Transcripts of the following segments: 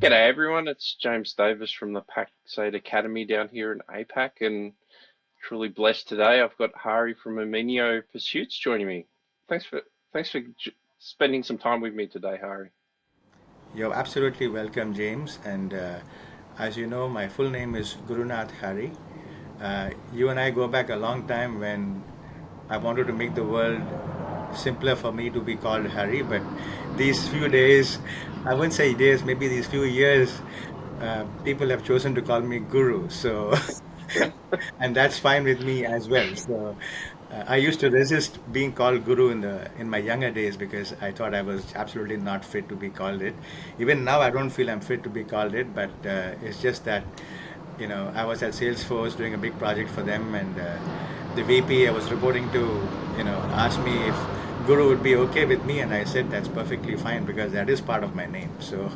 G'day everyone, it's James Davis from the Pax8 Academy down here in APAC and truly blessed today. I've got Hari from Emineo Pursuits joining me. Thanks for spending some time with me today, Hari. You're absolutely welcome, James. And as you know, my full name is Gurunath Hari. You and I go back a long time when I wanted to make the world simpler for me to be called Hari. But these few days, I wouldn't say days, maybe these few years, people have chosen to call me Guru. So and that's fine with me as well. So I used to resist being called guru in my younger days because I thought I was absolutely not fit to be called it. Even now, I don't feel I'm fit to be called it, but it's just that I was at Salesforce doing a big project for them, and the VP I was reporting to, asked me if Guru would be okay with me, and I said that's perfectly fine because that is part of my name. So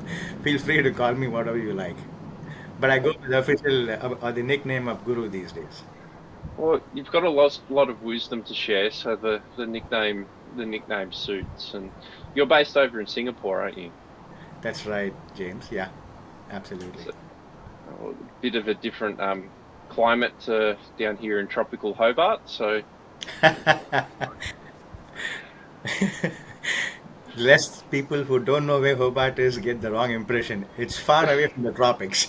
feel free to call me whatever you like. But I go with the official or the nickname of Guru these days. Well, you've got a lot of wisdom to share, so the nickname suits. And you're based over in Singapore, aren't you? That's right, James. Yeah, absolutely. So, a bit of a different climate down here in tropical Hobart. So Lest people who don't know where Hobart is get the wrong impression. It's far away from the tropics.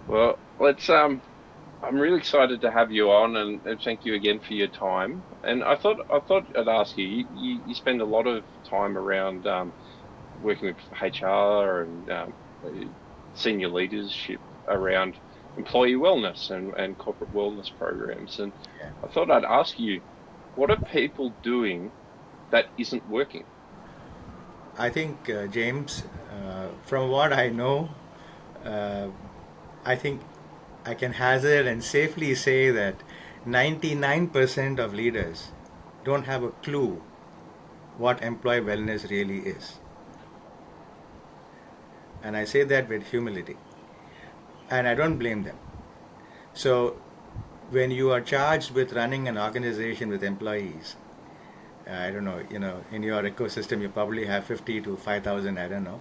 well, I'm really excited to have you on, and thank you again for your time. And I thought I'd ask you. You spend a lot of time around working with HR and senior leadership around employee wellness and corporate wellness programs. And Yeah. I thought I'd ask you, what are people doing that isn't working? I think, James, from what I know, uh, I think I can hazard and safely say that 99% of leaders don't have a clue what employee wellness really is. And I say that with humility. And I don't blame them. So, when you are charged with running an organization with employees, I don't know, in your ecosystem, you probably have 50 to 5,000, I don't know.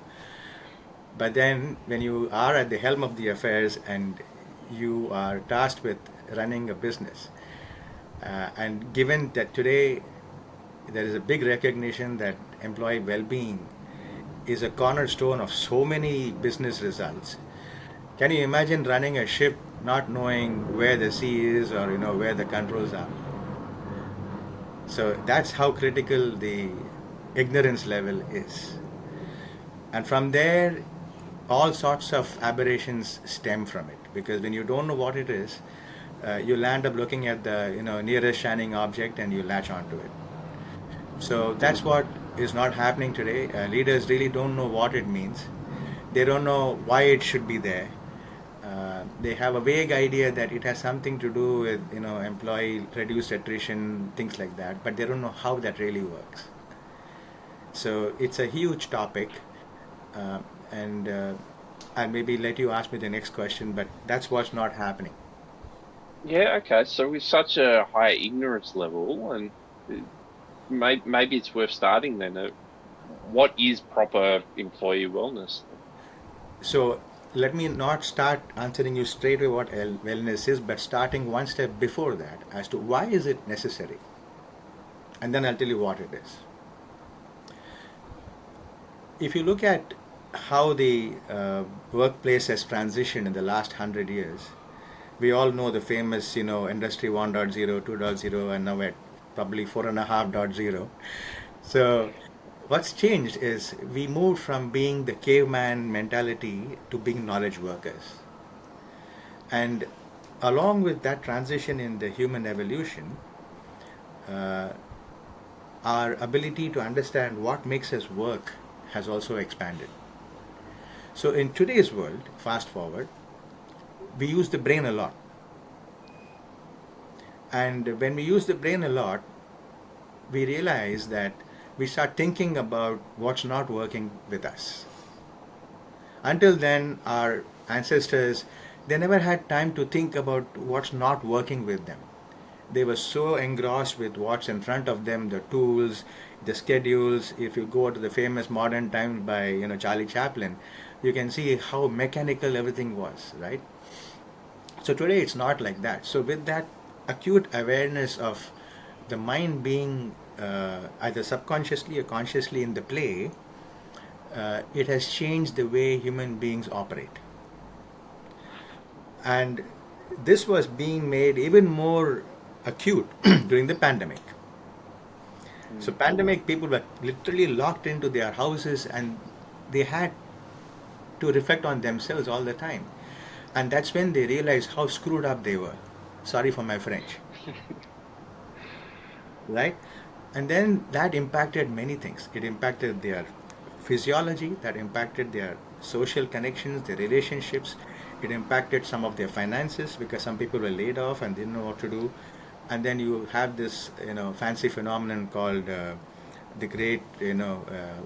But then, when you are at the helm of the affairs and you are tasked with running a business, and given that today there is a big recognition that employee well being is a cornerstone of so many business results. Can you imagine running a ship not knowing where the sea is or where the controls are? So that's how critical the ignorance level is. And from there, all sorts of aberrations stem from it. Because when you don't know what it is, you'll end up looking at the nearest shining object and you latch onto it. So that's what is not happening today. Leaders really don't know what it means. They don't know why it should be there. They have a vague idea that it has something to do with employee reduced attrition, things like that, but they don't know how that really works. So it's a huge topic, uh, and I'll maybe let you ask me the next question. But that's what's not happening. Yeah, okay. So with such a high ignorance level, and maybe it's worth starting then. What is proper employee wellness? So let me not start answering you straight away what wellness is, but starting one step before that as to why is it necessary, and then I'll tell you what it is. If you look at how the workplace has transitioned in the last 100 years, we all know the famous, Industry 1.0, 2.0, and now at probably 4.5.0. So, what's changed is we moved from being the caveman mentality to being knowledge workers. And along with that transition in the human evolution, uh, our ability to understand what makes us work has also expanded. So, in today's world, fast forward, we use the brain a lot. And when we use the brain a lot, we realize that we start thinking about what's not working with us. Until then, our ancestors, they never had time to think about what's not working with them. they were so engrossed with what's in front of them, the tools, the schedules. If you go to the famous Modern Times by Charlie Chaplin, you can see how mechanical everything was, right? So today it's not like that. So with that acute awareness of the mind being either subconsciously or consciously in the play, it has changed the way human beings operate. And this was being made even more acute during the pandemic. So pandemic, people were literally locked into their houses and they had to reflect on themselves all the time. And that's when they realized how screwed up they were. Sorry for my French. Right? And then that impacted many things. It impacted their physiology, that impacted their social connections, their relationships. It impacted some of their finances because some people were laid off and didn't know what to do. And then you have this, fancy phenomenon called the great,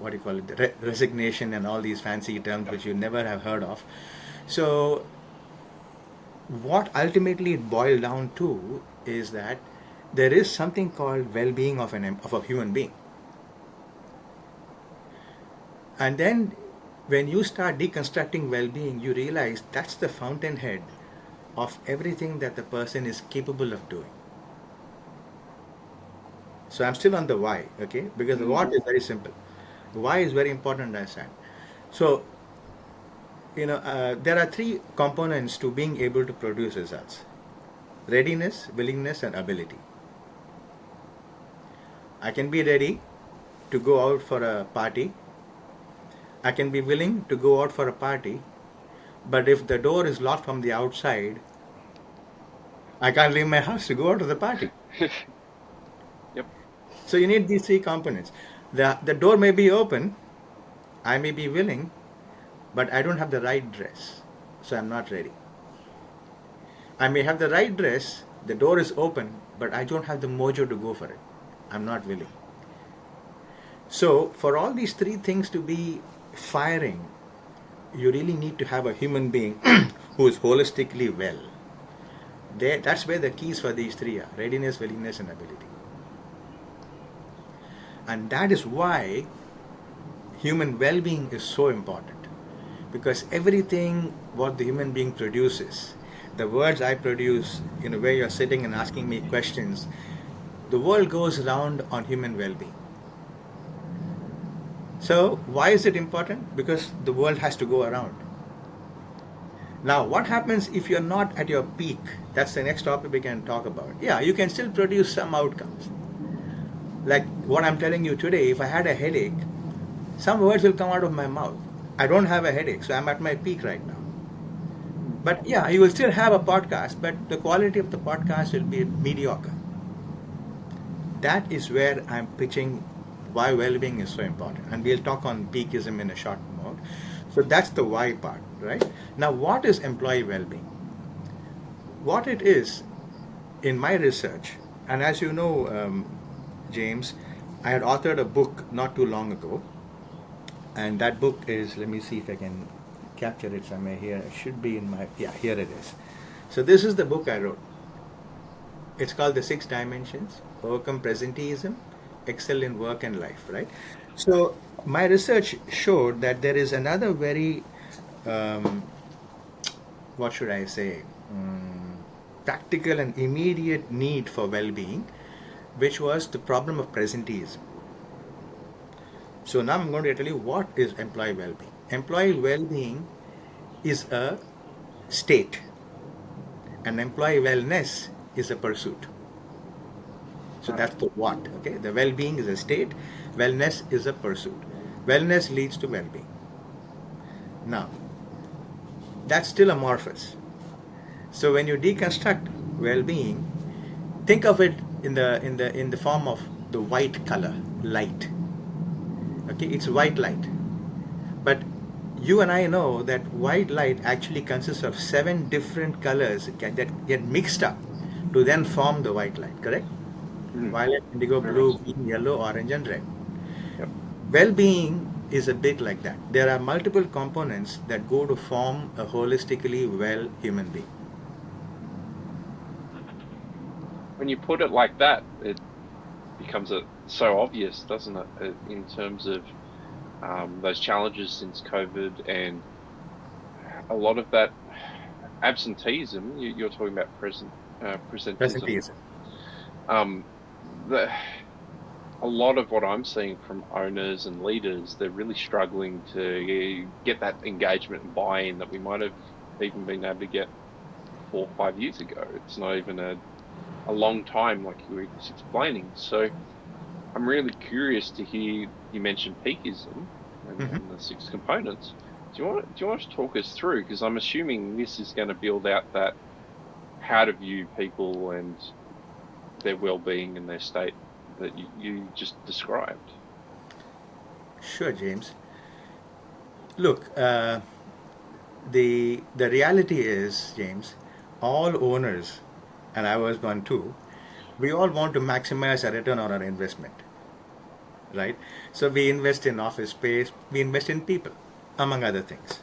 what do you call it, the resignation and all these fancy terms which you never have heard of. So what ultimately it boiled down to is that there is something called well-being of a human being. And then when you start deconstructing well-being, you realize that's the fountainhead of everything that the person is capable of doing. So I'm still on the why, okay? Because the what is very simple. The why is very important to understand. So, there are three components to being able to produce results: readiness, willingness, and ability. I can be ready to go out for a party. I can be willing to go out for a party, but if the door is locked from the outside, I can't leave my house to go out to the party. Yep. So you need these three components. The door may be open, I may be willing, but I don't have the right dress, so I'm not ready. I may have the right dress, the door is open, but I don't have the mojo to go for it. I'm not willing. So for all these three things to be firing, you really need to have a human being who is holistically well. That's where the keys for these three are: readiness, willingness, and ability. And that is why human well-being is so important, because everything what the human being produces, the words I produce, where you're sitting and asking me questions, the world goes around on human well-being. So why is it important? Because the world has to go around. Now, what happens if you're not at your peak? That's the next topic we can talk about. Yeah, you can still produce some outcomes. Like what I'm telling you today, if I had a headache, some words will come out of my mouth. I don't have a headache, so I'm at my peak right now. But yeah, you will still have a podcast, but the quality of the podcast will be mediocre. That is where I'm pitching why well-being is so important. And we'll talk on peakism in a short moment. So that's the why part, right? Now, what is employee well-being? What it is, in my research, and as you know, James, I had authored a book not too long ago. And that book is, let me see if I can capture it somewhere here. It should be in my, yeah, here it is. So this is the book I wrote. It's called The 6 Dimensions: Overcome Presenteeism, Excel in Work and Life, right? So my research showed that there is another very, what should I say, practical and immediate need for well-being, which was the problem of presenteeism. So now I'm going to tell you what is employee well-being. Employee well-being is a state, and employee wellness is a pursuit. So that's the what, okay? The well-being is a state, wellness is a pursuit. Wellness leads to well-being. Now, that's still amorphous. So when you deconstruct well-being, think of it in the form of the white color, light. Okay, it's white light. But you and I know that white light actually consists of 7 different colors that get mixed up to then form the white light, correct? Violet, indigo, blue, green, yellow, orange, and red. Yep. Well-being is a bit like that. There are multiple components that go to form a holistically well human being. when you put it like that, it becomes so obvious, doesn't it? In terms of those challenges since COVID and a lot of that absenteeism. You're talking about presentism. Presenteeism. Um, the, a lot of what I'm seeing from owners and leaders, they're really struggling to get that engagement and buy-in that we might have even been able to get 4 or 5 years ago. It's not even a long time, like you were just explaining. So I'm really curious to hear you mention peakism and the 6 components. Do you want to talk us through? Because I'm assuming this is going to build out that how to view people and their well-being and their state that you just described. Sure, James. Look, the reality is, James, all owners, and I was one too, we all want to maximize our return on our investment, right? So we invest in office space, we invest in people, among other things.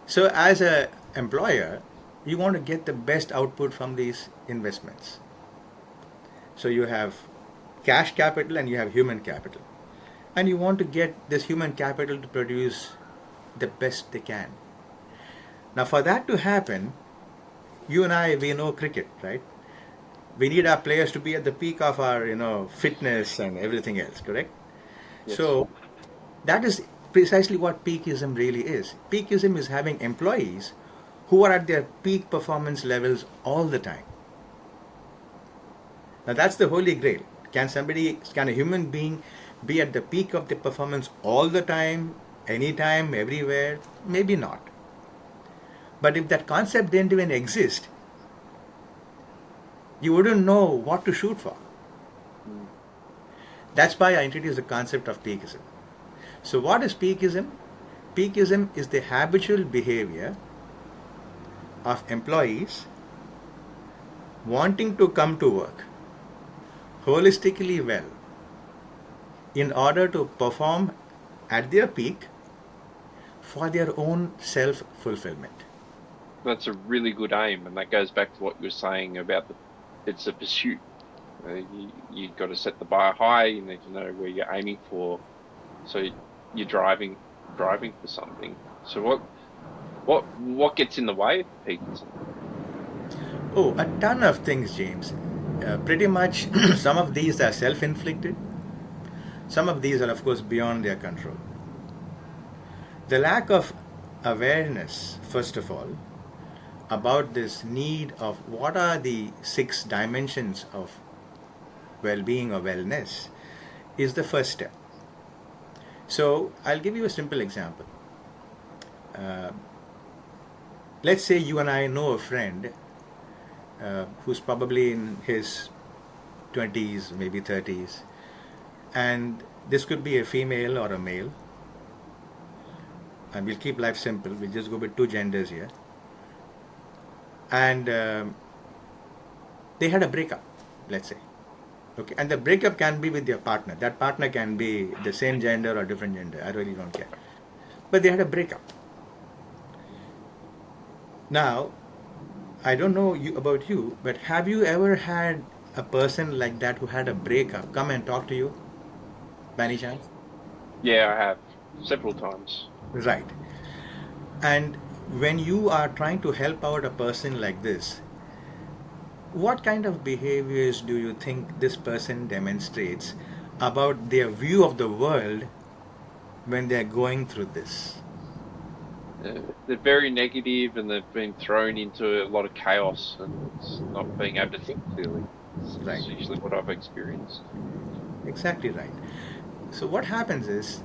So as a employer, you want to get the best output from these investments. So you have cash capital and you have human capital. And you want to get this human capital to produce the best they can. Now, for that to happen, you and I, we know cricket, right? We need our players to be at the peak of our, fitness and everything else, correct? Yes. So that is precisely what peakism really is. Peakism is having employees who are at their peak performance levels all the time. Now that's the holy grail. Can a human being be at the peak of the performance all the time, anytime, everywhere? Maybe not. But if that concept didn't even exist, you wouldn't know what to shoot for. That's why I introduced the concept of peakism. So what is peakism? Peakism is the habitual behavior of employees wanting to come to work holistically well in order to perform at their peak for their own self-fulfillment. That's a really good aim, and that goes back to what you were saying about it's a pursuit. You got to set the bar high. You need to know where you're aiming for. So you're driving for something. So what gets in the way of peakism? Oh, a ton of things, James. Pretty much some of these are self-inflicted. Some of these are, of course, beyond their control. The lack of awareness, first of all, about this need of what are the 6 dimensions of well-being or wellness is the first step. So I'll give you a simple example. Let's say you and I know a friend who's probably in his 20s, maybe 30s, and this could be a female or a male. And we'll keep life simple. We'll just go with 2 genders here. And they had a breakup, let's say. Okay, and the breakup can be with their partner. That partner can be the same gender or different gender. I really don't care. But they had a breakup. Now, I don't know about you, but have you ever had a person like that who had a breakup come and talk to you by any chance? Yeah, I have several times. Right. And when you are trying to help out a person like this, what kind of behaviors do you think this person demonstrates about their view of the world when they're going through this? They're very negative, and they've been thrown into a lot of chaos and it's not being able to think clearly. Right. That's usually what I've experienced. Exactly right. So what happens is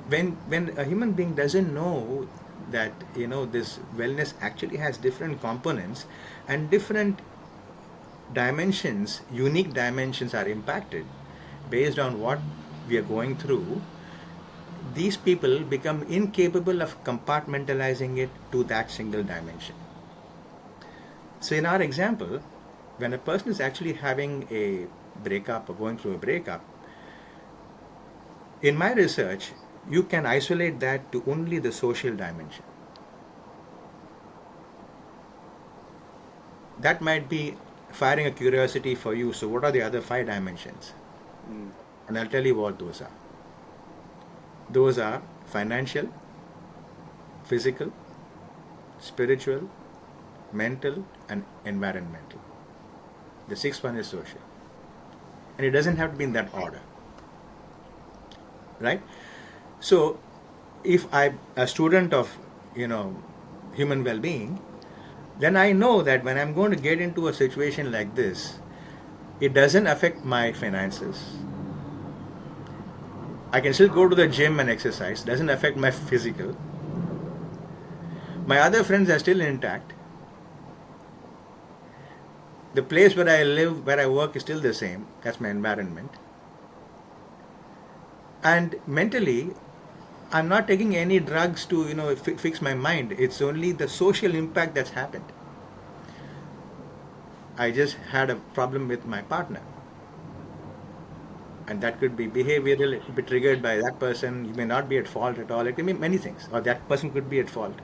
when a human being doesn't know that this wellness actually has different components and different dimensions, unique dimensions are impacted based on what we are going through, these people become incapable of compartmentalizing it to that single dimension. So in our example, when a person is actually having a breakup or going through a breakup, in my research, you can isolate that to only the social dimension. That might be firing a curiosity for you. So, what are the other 5 dimensions? Mm. And I'll tell you what those are. Those are financial, physical, spiritual, mental, and environmental. The 6th one is social. And it doesn't have to be in that order, right? So, if I'm a student of, you know, human well-being, then I know that when I'm going to get into a situation like this, it doesn't affect my finances. I can still go to the gym and exercise, doesn't affect my physical. My other friends are still intact. The place where I live, where I work is still the same. That's my environment. And mentally, I'm not taking any drugs to, you know, fix my mind. It's only the social impact that's happened. I just had a problem with my partner. And that could be behavioral, it could be triggered by that person. You may not be at fault at all. It can be many things. Or that person could be at fault,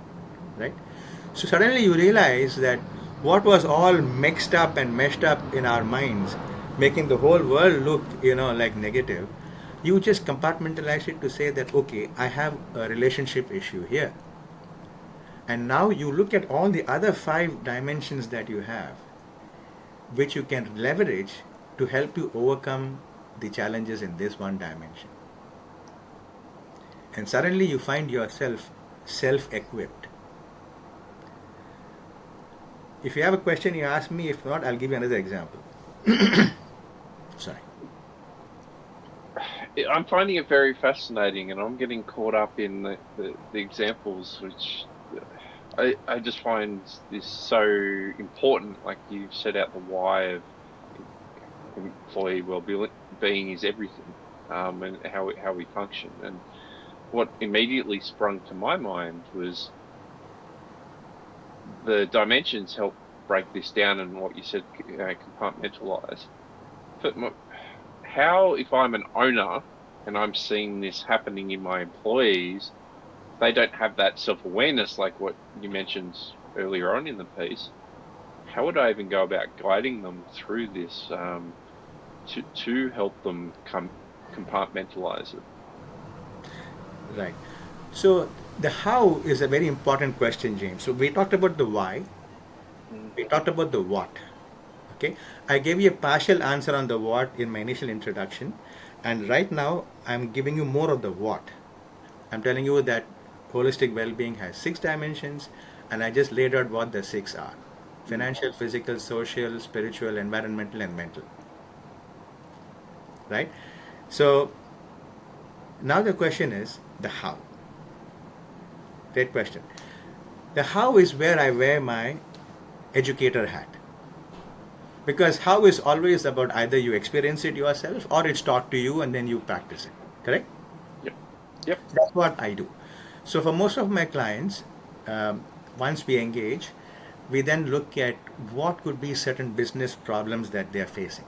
right? So suddenly you realize that what was all mixed up and meshed up in our minds, making the whole world look, you know, like negative, you just compartmentalize it to say that, okay, I have a relationship issue here. And now you look at all the other 5 dimensions that you have, which you can leverage to help you overcome the challenges in this one dimension. And suddenly you find yourself self equipped. If you have a question, you ask me. If not, I'll give you another example. Sorry. I'm finding it very fascinating, and I'm getting caught up in the examples, which I just find this so important. Like you've set out the why of employee well-being is everything, and how we function. And what immediately sprung to my mind was the dimensions help break this down, and what you said, compartmentalize. But how, if I'm an owner and I'm seeing this happening in my employees, they don't have that self-awareness like what you mentioned earlier on in the piece. How would I even go about guiding them through this, to help them compartmentalize it? Right. So the how is a very important question, James. So we talked about the why, Mm. we talked about the what. Okay. I gave you a partial answer on the what in my initial introduction, and right now I'm giving you more of the what. I'm telling you that holistic well-being has 6 dimensions, and I just laid out what the 6 are: Mm. financial, physical, social, spiritual, environmental, and mental. Right? So now the question is the how. Great question. The how is where I wear my educator hat. Because how is always about either you experience it yourself or it's taught to you and then you practice it. Correct? Yep. Yep. That's what I do. So for most of my clients, once we engage, we then look at what could be certain business problems that they are facing.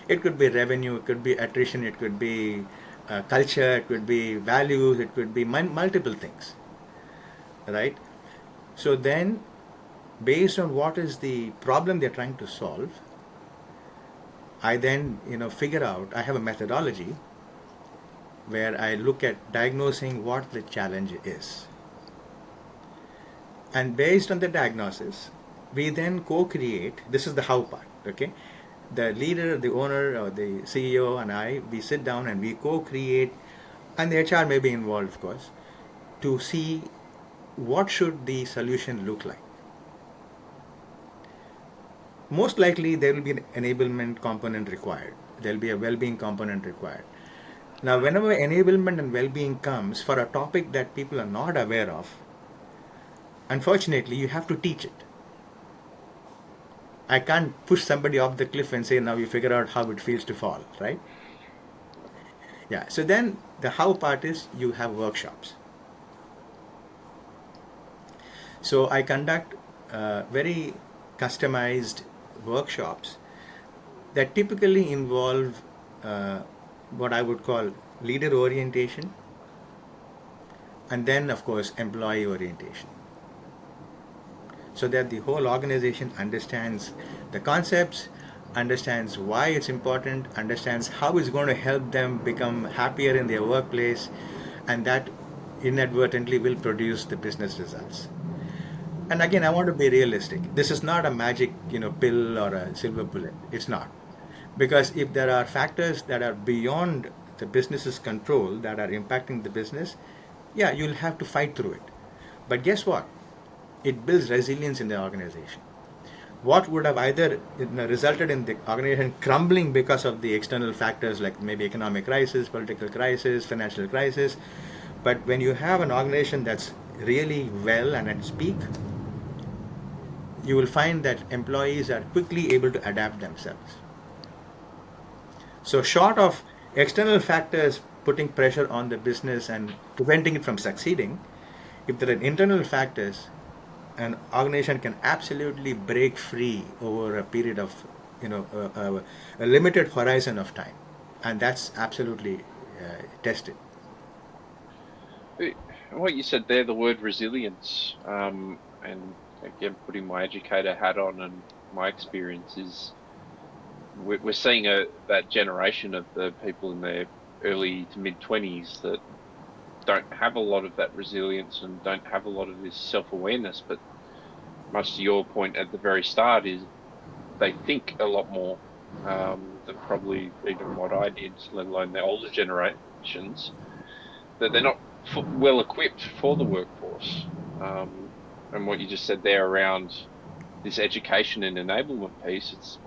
It could be revenue, it could be attrition, it could be culture, it could be values, it could be multiple things, right? So then, based on what is the problem they're trying to solve, I then, you know, figure out. I have a methodology where I look at diagnosing what the challenge is. And based on the diagnosis, we then co-create. This is the how part, okay? The leader, the owner, or the CEO, and I, we sit down and we co-create, and the HR may be involved, of course, to see what should the solution look like. Most likely, there will be an enablement component required. There will be a well-being component required. Now, whenever enablement and well-being comes for a topic that people are not aware of, unfortunately, you have to teach it. I can't push somebody off the cliff and say, now you figure out how it feels to fall, right? Yeah. So then the how part is you have workshops. So I conduct very customized workshops that typically involve what I would call leader orientation and then, of course, employee orientation. so that the whole organization understands the concepts, understands why it's important, understands how it's going to help them become happier in their workplace, and that inadvertently will produce the business results. And again, I want to be realistic. This is not a magic, pill or a silver bullet. It's not. Because if there are factors that are beyond the business's control that are impacting the business, yeah, you'll have to fight through it. But guess what? It builds resilience in the organization. What would have either resulted in the organization crumbling because of the external factors like maybe economic crisis, political crisis, financial crisis, but when you have an organization that's really well and at its peak, you will find that employees are quickly able to adapt themselves. So, short of external factors putting pressure on the business and preventing it from succeeding, if there are internal factors, an organization can absolutely break free over a period of, a limited horizon of time, and that's absolutely tested. What you said there, the word resilience, and again, putting my educator hat on, and my experience is we're seeing that generation of the people in their early to mid 20s that don't have a lot of that resilience and don't have a lot of this self-awareness. But much to your point at the very start, is they think a lot more than probably even what I did, let alone the older generations, that they're not well equipped for the workforce. And what you just said there around this education and enablement piece, it's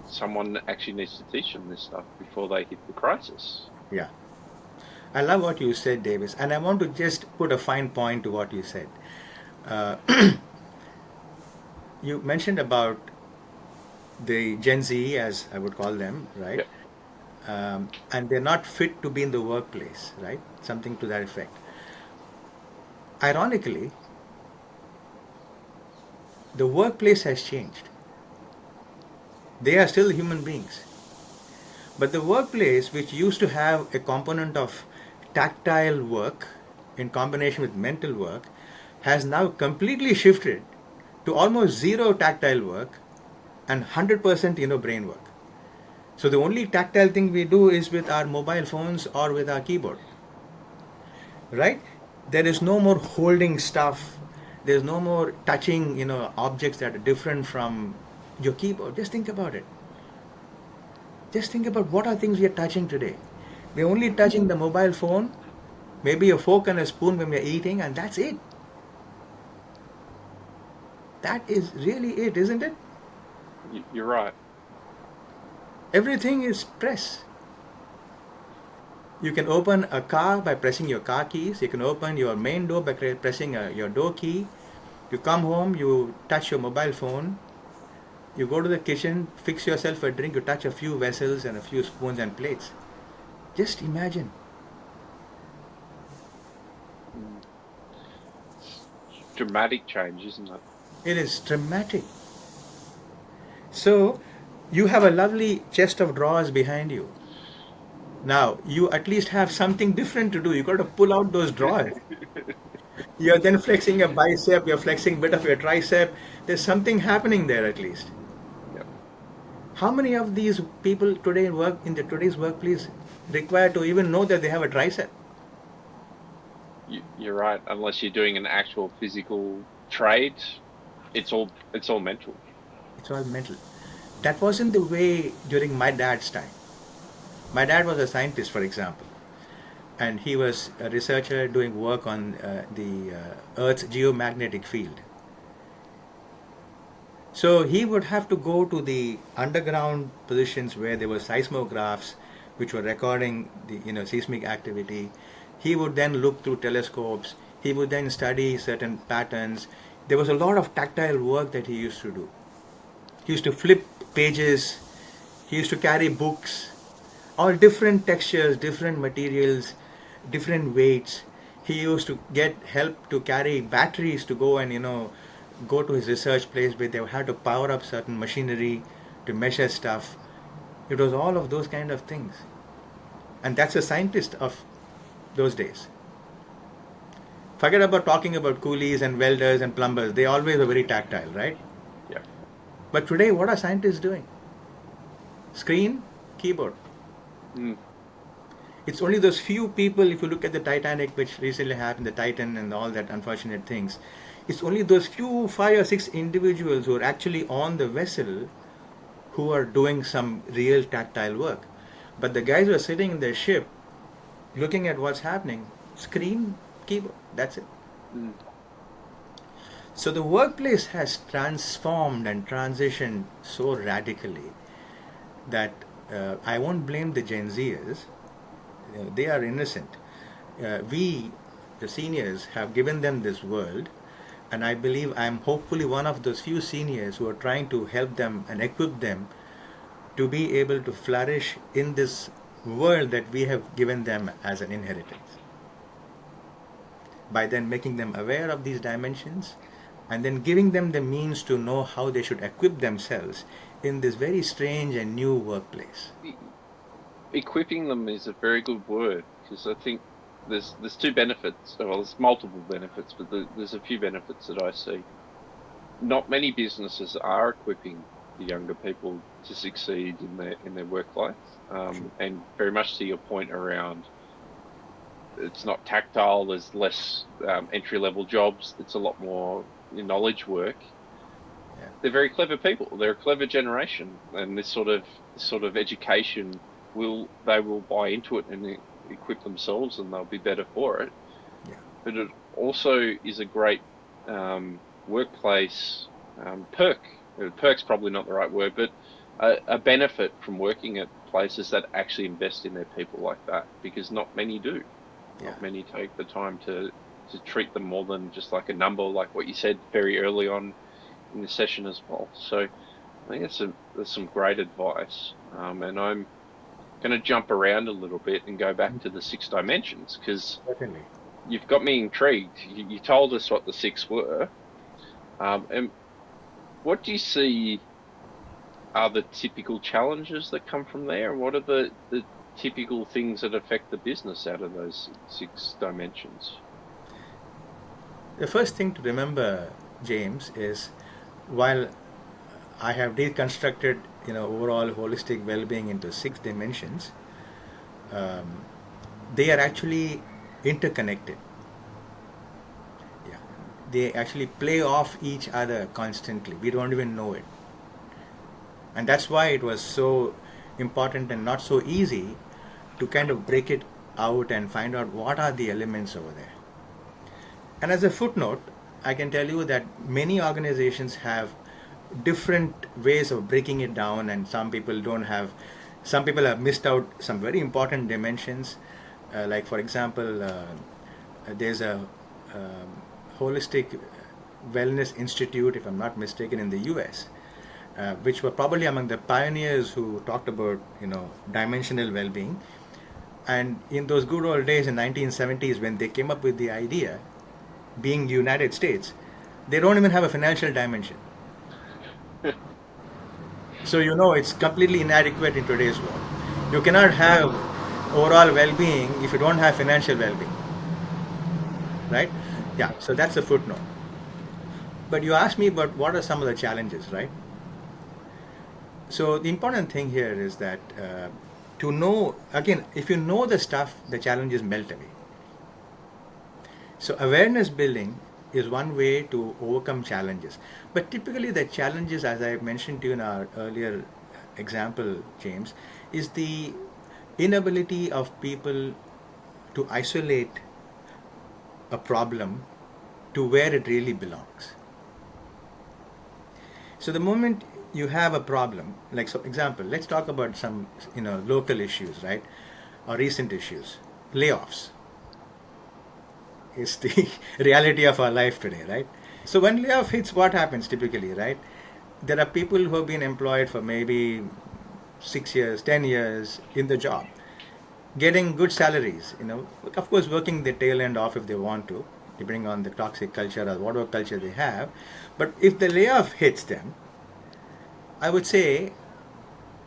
someone actually needs to teach them this stuff before they hit the crisis. Yeah. I love what you said, Davis, and I want to just put a fine point to what you said. Uh, you mentioned about the Gen Z, as I would call them, right? Yep. And they're not fit to be in the workplace, right? Something to that effect. Ironically, the workplace has changed. They are still human beings. But the workplace, which used to have a component of tactile work in combination with mental work, has now completely shifted to almost zero tactile work and 100% brain work. So the only tactile thing we do is with our mobile phones or with our keyboard. Right? There is no more holding stuff. There's no more touching, objects that are different from your keyboard. Just think about it. Just think about what are things we are touching today. We're only touching the mobile phone, maybe a fork and a spoon when we're eating, and that's it. That is really it, isn't it? You're right. Everything is press. You can open a car by pressing your car keys. You can open your main door by pressing your door key. You come home, you touch your mobile phone. You go to the kitchen, fix yourself a drink, you touch a few vessels and a few spoons and plates. Just imagine. Dramatic change, isn't it? It is dramatic. So, you have a lovely chest of drawers behind you. Now, you at least have something different to do. You got to pull out those drawers. You're then flexing your bicep, you're flexing a bit of your tricep. There's something happening there at least. Yep. How many of these people today in today's workplace require to even know that they have a tricep? You're right. Unless you're doing an actual physical trade, it's all mental. It's all mental. That wasn't the way during my dad's time. My dad was a scientist, for example, and he was a researcher doing work on the Earth's geomagnetic field. So he would have to go to the underground positions where there were seismographs, which were recording the seismic activity. He would then look through telescopes. He would then study certain patterns. There was a lot of tactile work that he used to do. He used to flip pages. He used to carry books, all different textures, different materials, different weights. He used to get help to carry batteries to go and go to his research place where they had to power up certain machinery to measure stuff. It was all of those kind of things. And that's a scientist of those days. Forget about talking about coolies and welders and plumbers. They always are very tactile, right? Yeah. But today, what are scientists doing? Screen, keyboard. Mm. It's only those few people, if you look at the Titanic, which recently happened, the Titan and all that unfortunate things, it's only those few 5 or 6 individuals who are actually on the vessel who are doing some real tactile work. But the guys who are sitting in their ship looking at what's happening, screen, keyboard, that's it. Mm. So the workplace has transformed and transitioned so radically that I won't blame the Gen Zers. They are innocent. We, the seniors, have given them this world, and I believe I'm hopefully one of those few seniors who are trying to help them and equip them to be able to flourish in this world that we have given them as an inheritance. By then making them aware of these dimensions and then giving them the means to know how they should equip themselves in this very strange and new workplace. Equipping them is a very good word, because I think there's two benefits. Well, there's multiple benefits, but there's a few benefits that I see. Not many businesses are equipping the younger people to succeed in their work life, and very much to your point around, it's not tactile. There's less entry level jobs. It's a lot more knowledge work. Yeah. They're very clever people. They're a clever generation, and this sort of education they will buy into it and equip themselves, and they'll be better for it. Yeah. But it also is a great workplace perk. Perk's probably not the right word, but a benefit from working at places that actually invest in their people like that, because not many do. Yeah. Not many take the time to treat them more than just like a number, like what you said very early on in the session as well. So I think that's some great advice, and I'm going to jump around a little bit and go back to the 6 dimensions, because Certainly. you've got me intrigued. You told us what the 6 were, and what do you see are the typical challenges that come from there? What are the typical things that affect the business out of those 6 dimensions? The first thing to remember, James, is while I have deconstructed, overall holistic well-being into 6 dimensions, they are actually interconnected. Yeah, they actually play off each other constantly. We don't even know it, and that's why it was so important and not so easy to kind of break it out and find out what are the elements over there. And as a footnote, I can tell you that many organizations have different ways of breaking it down, and some people have missed out some very important dimensions. Like, for example, there's a holistic wellness institute, if I'm not mistaken, in the US, which were probably among the pioneers who talked about, dimensional well-being. And in those good old days in 1970s, when they came up with the idea, being the United States, they don't even have a financial dimension. So it's completely inadequate in today's world. You cannot have overall well-being if you don't have financial well-being, right? Yeah. So that's a footnote. But you asked me about what are some of the challenges, right? So the important thing here is that to know, again, if you know the stuff, the challenges melt away. So awareness building is one way to overcome challenges. But typically the challenges, as I mentioned to you in our earlier example, James, is the inability of people to isolate a problem to where it really belongs. So the moment you have a problem, like, so example, let's talk about some local issues, right, or recent issues. Layoffs is the reality of our life today, right? So when layoff hits, what happens typically, right? There are people who have been employed for maybe 6 years, 10 years in the job, getting good salaries, of course working the tail end off if they want to, depending on the toxic culture or whatever culture they have. But if the layoff hits them, I would say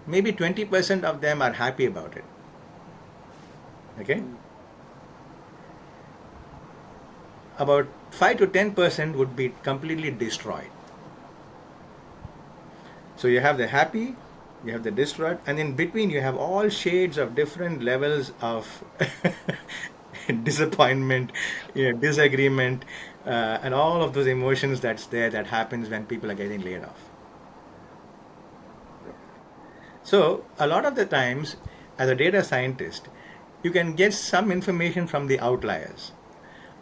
maybe 20% of them are happy about it. Okay? about 5 to 10% would be completely destroyed. So you have the happy, you have the destroyed, and in between you have all shades of different levels of disappointment, disagreement, and all of those emotions that's there that happens when people are getting laid off. So a lot of the times, as a data scientist, you can get some information from the outliers.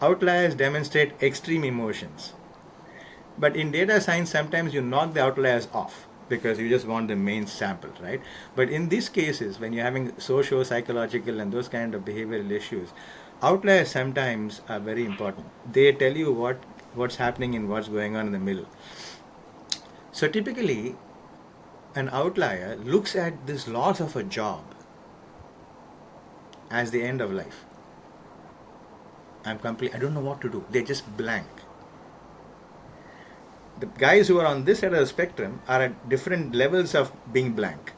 Outliers demonstrate extreme emotions. But in data science, sometimes you knock the outliers off because you just want the main sample, right? But in these cases, when you're having socio-psychological and those kind of behavioral issues, outliers sometimes are very important. They tell you what's happening and what's going on in the middle. So typically, an outlier looks at this loss of a job as the end of life. I don't know what to do. They're just blank. The guys who are on this side of the spectrum are at different levels of being blank.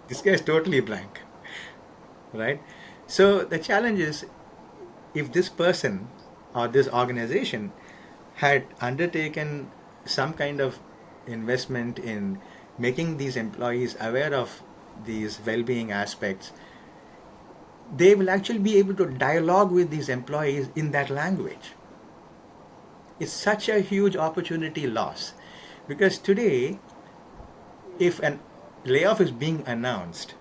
This guy is totally blank, right? So the challenge is, if this person or this organization had undertaken some kind of investment in making these employees aware of these well-being aspects, they will actually be able to dialogue with these employees in that language. It's such a huge opportunity loss, because today, if an layoff is being announced,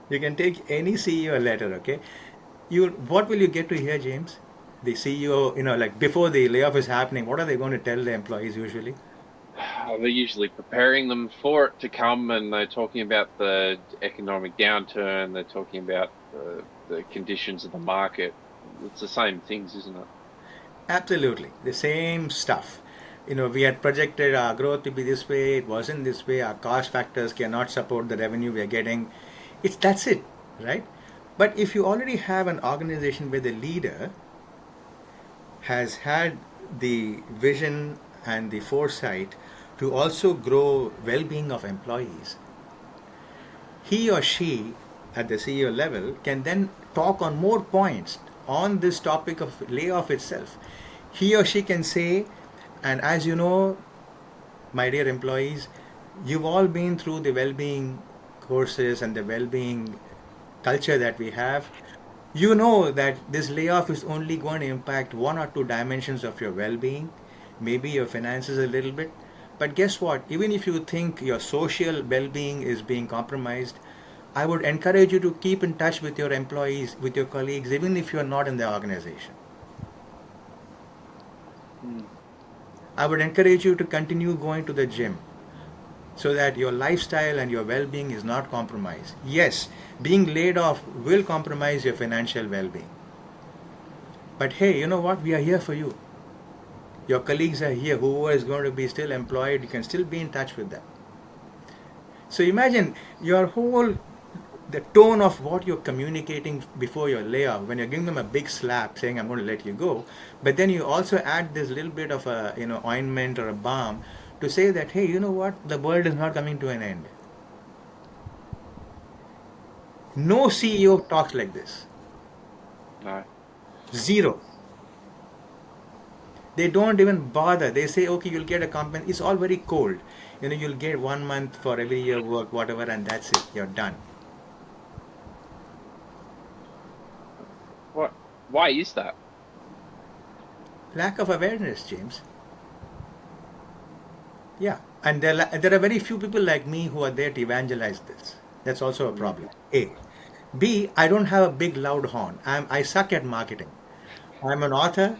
you can take any CEO letter, okay? What will you get to hear, James? The CEO, like before the layoff is happening, what are they going to tell the employees usually? They're usually preparing them for it to come, and they're talking about the economic downturn. They're talking about the conditions of the market. It's the same things, isn't it? Absolutely, the same stuff. We had projected our growth to be this way. It wasn't this way. Our cost factors cannot support the revenue we are getting. That's it, right? But if you already have an organization where the leader has had the vision and the foresight to also grow well-being of employees, he or she at the CEO level can then talk on more points on this topic of layoff itself. He or she can say, and as you know, my dear employees, you've all been through the well-being courses and the well-being culture that we have. You know that this layoff is only going to impact one or two dimensions of your well-being, maybe your finances a little bit. But guess what? Even if you think your social well-being is being compromised, I would encourage you to keep in touch with your employees, with your colleagues, even if you're not in the organization. Mm. I would encourage you to continue going to the gym so that your lifestyle and your well-being is not compromised. Yes, being laid off will compromise your financial well-being. But hey, you know what? We are here for you. Your colleagues are here. Whoever is going to be still employed, you can still be in touch with them. So imagine the tone of what you're communicating before your layoff, when you're giving them a big slap saying, I'm going to let you go, but then you also add this little bit of a ointment or a balm to say that, hey, you know what? The world is not coming to an end. No CEO talks like this. No. Zero. They don't even bother. They say, okay, you'll get a compensation. It's all very cold. You'll get 1 month for every year work, whatever, and that's it. You're done. What? Why is that? Lack of awareness, James. Yeah. And there are very few people like me who are there to evangelize this. That's also a Mm. problem. A. B. I don't have a big loud horn. I suck at marketing. I'm an author,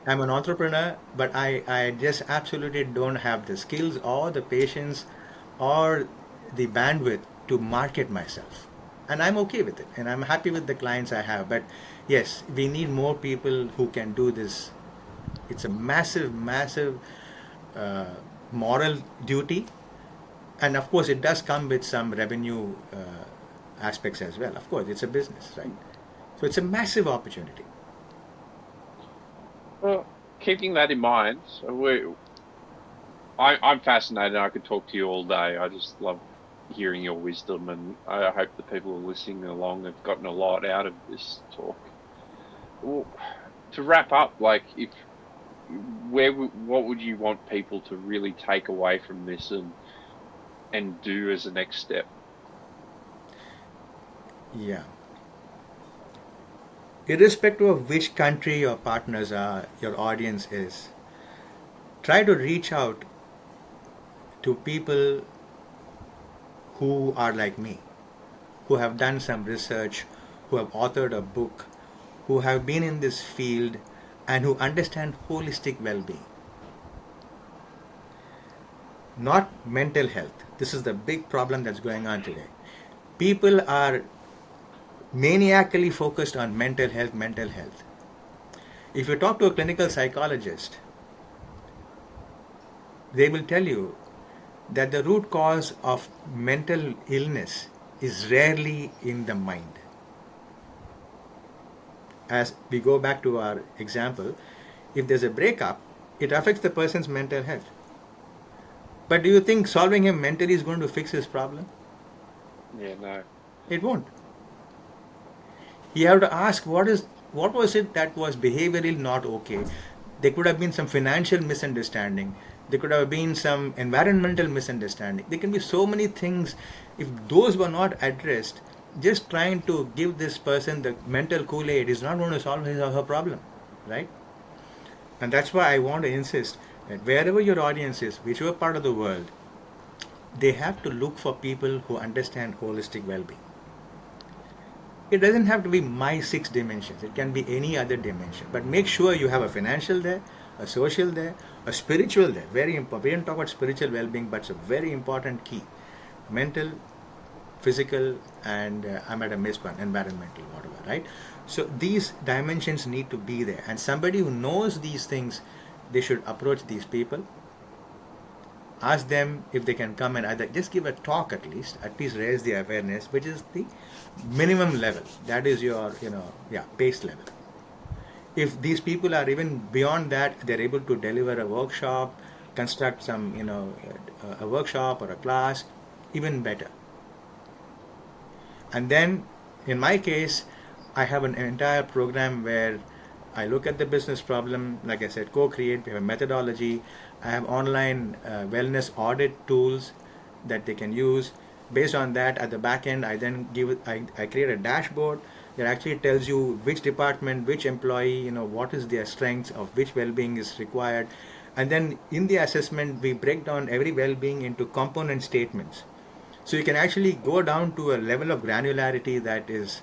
I'm an entrepreneur, but I just absolutely don't have the skills or the patience or the bandwidth to market myself. And I'm okay with it. And I'm happy with the clients I have. But yes, we need more people who can do this. It's a massive, massive uh, moral duty. And of course, it does come with some revenue aspects as well. Of course, it's a business, right? So it's a massive opportunity. Well, keeping that in mind, I'm fascinated. I could talk to you all day. I just love hearing your wisdom, and I hope the people who are listening along have gotten a lot out of this talk. Well, to wrap up, like, if what would you want people to really take away from this and do as the next step? Yeah. Irrespective of which country your partners are, your audience is, try to reach out to people who are like me, who have done some research, who have authored a book, who have been in this field, and who understand holistic well being, not mental health. This is the big problem that's going on today. People are maniacally focused on mental health, mental health. If you talk to a clinical psychologist, they will tell you that the root cause of mental illness is rarely in the mind. As we go back to our example, if there's a breakup, it affects the person's mental health. But do you think solving him mentally is going to fix his problem? Yeah, no. It won't. You have to ask what was it that was behaviorally not okay. There could have been some financial misunderstanding. There could have been some environmental misunderstanding. There can be so many things. If those were not addressed, just trying to give this person the mental Kool-Aid is not going to solve his or her problem, right? And that's why I want to insist that wherever your audience is, whichever part of the world, they have to look for people who understand holistic well-being. It doesn't have to be my 6 dimensions. It can be any other dimension. But make sure you have a financial there, a social there, a spiritual there. Very important. We didn't talk about spiritual well-being, but it's a very important key. Mental, physical, and I might have missed one, environmental, whatever, right? So these dimensions need to be there. And somebody who knows these things, they should approach these people, ask them if they can come and either just give a talk, at least raise the awareness, which is the minimum level. That is your base level. If these people are even beyond that, they're able to deliver a workshop, construct some a workshop or a class, even better. And then in my case, I have an entire program where I look at the business problem, like I said, co-create. We have a methodology. I have online wellness audit tools that they can use. Based on that, at the back end, I then I create a dashboard that actually tells you which department, which employee, what is their strengths, of which well-being is required. And then in the assessment, we break down every well-being into component statements. So you can actually go down to a level of granularity that is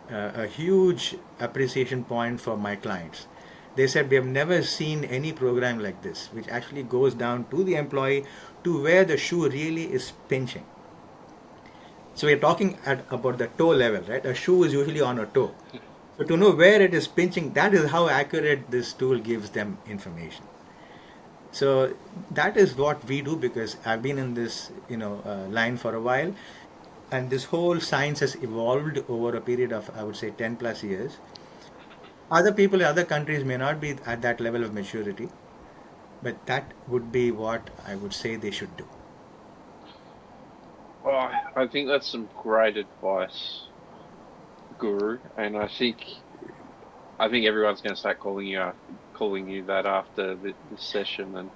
a huge appreciation point for my clients. They said, we have never seen any program like this, which actually goes down to the employee, to where the shoe really is pinching. So we're talking about the toe level, right? A shoe is usually on a toe. So to know where it is pinching, that is how accurate this tool gives them information. So that is what we do, because I've been in this line for a while, and this whole science has evolved over a period of, I would say, 10 plus years. Other people in other countries may not be at that level of maturity, but that would be what I would say they should do. Oh, I think that's some great advice, Guru, and I think everyone's going to start calling you that after this session, and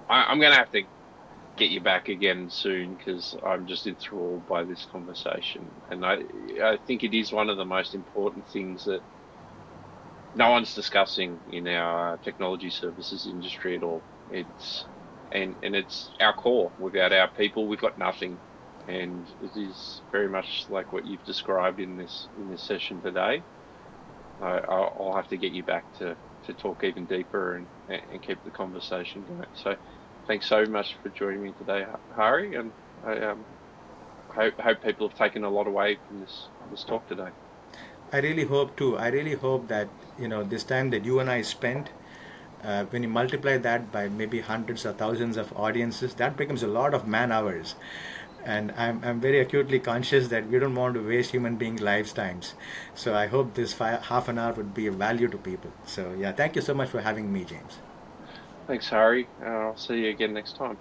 I'm going to have to get you back again soon, because I'm just enthralled by this conversation, and I think it is one of the most important things that no one's discussing in our technology services industry at all. It's our core. Without our people, we've got nothing, and it is very much like what you've described in this session today. I'll have to get you back to talk even deeper and keep the conversation going. So thanks so much for joining me today, Hari, and I hope people have taken a lot away from this talk today. I really hope too. I really hope that this time that you and I spent, when you multiply that by maybe hundreds or thousands of audiences, that becomes a lot of man hours. And I'm very acutely conscious that we don't want to waste human being lifetimes. So I hope this half an hour would be of value to people. So yeah, thank you so much for having me, James. Thanks, Hari. I'll see you again next time.